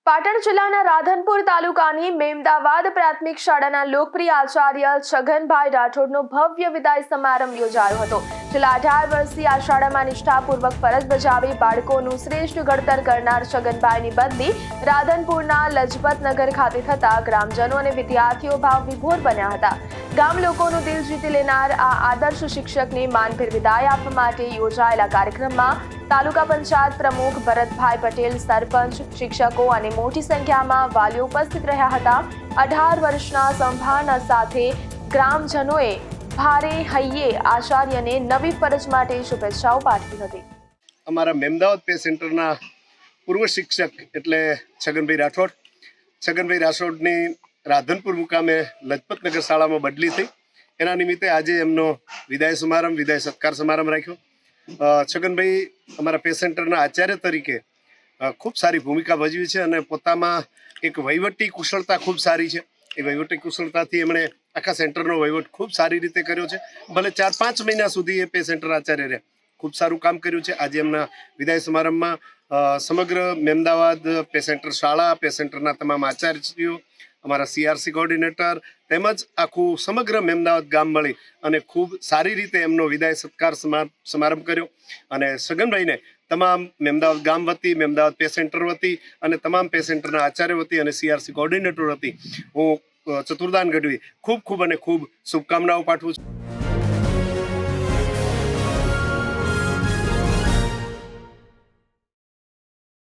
પાટણ જિલ્લાના રાધનપુર તાલુકાની મેમદાવાદ પ્રાથમિક શાળાના લોકપ્રિય આચાર્ય છગનભાઈ રાઠોડનો ભવ્ય વિદાય સમારંભ યોજાયો હતો। છેલ્લા 18 વર્ષથી આ શાળામાં નિષ્ઠાપૂર્વક ફરજ બજાવી બાળકોનું શ્રેષ્ઠ ઘડતર કરનાર છગનભાઈની બદલી રાધનપુરના લજપતનગર ખાતે થતા ગ્રામજનો અને વિદ્યાર્થીઓ ભાવવિભોર બન્યા હતા। ગામ લોકોનું દિલ જીતી લેનાર આ આદર્શ શિક્ષકને માનભેર વિદાય આપવા માટે યોજાયેલા કાર્યક્રમમાં તાલુકા પંચાયત પ્રમુખ ભરતભાઈ પટેલ, સરપંચ, શિક્ષકો અને મોટી સંખ્યામાં વાલીઓ ઉપસ્થિત રહ્યા હતા। 18 વર્ષના સંભાળના સાથે ગ્રામજનોએ ભારે હૈયે આચાર્યને નવી ફરજ માટે શુભેચ્છાઓ પાઠવી હતી। અમારા મેમદાવાદ પે સેન્ટરના પૂર્વ શિક્ષક એટલે છગનભાઈ રાઠોડની રાધનપુર મુકામે લજપતનગર શાળામાં બદલી થઈ। એના નિમિત્તે આજે એમનો વિદાય સત્કાર સમારંભ રાખ્યો। છગનભાઈ અમારા પે સેન્ટરના આચાર્ય તરીકે ખૂબ સારી ભૂમિકા ભજવી છે અને પોતામાં એક વહીવટી કુશળતા ખૂબ સારી છે। એ વહીવટી કુશળતાથી એમણે આખા સેન્ટરનો વહીવટ ખૂબ સારી રીતે કર્યો છે। ભલે 4-5 મહિના સુધી એ પે સેન્ટર આચાર્ય રહ્યા, ખૂબ સારું કામ કર્યું છે। આજે એમના વિદાય સમારંભમાં સમગ્ર મેમદાવાદ પે સેન્ટર શાળા, પે સેન્ટરના તમામ આચાર્યશ્રીઓ, અમારા CRC કોઓર્ડિનેટર તેમજ આખું સમગ્ર મેમદાવાદ ગામ મળી અને ખૂબ સારી રીતે એમનો વિદાય સત્કાર સમારંભ કર્યો। અને છગનભાઈને તમામ મેમદાવાદ ગામ વતી, મેમદાવાદ પે સેન્ટર વતી અને તમામ પે સેન્ટરના આચાર્ય વતી અને CRC કોઓર્ડિનેટર વતી હું ચતુર્દાન ગઢવી ખૂબ અને ખૂબ શુભકામનાઓ પાઠવું છું।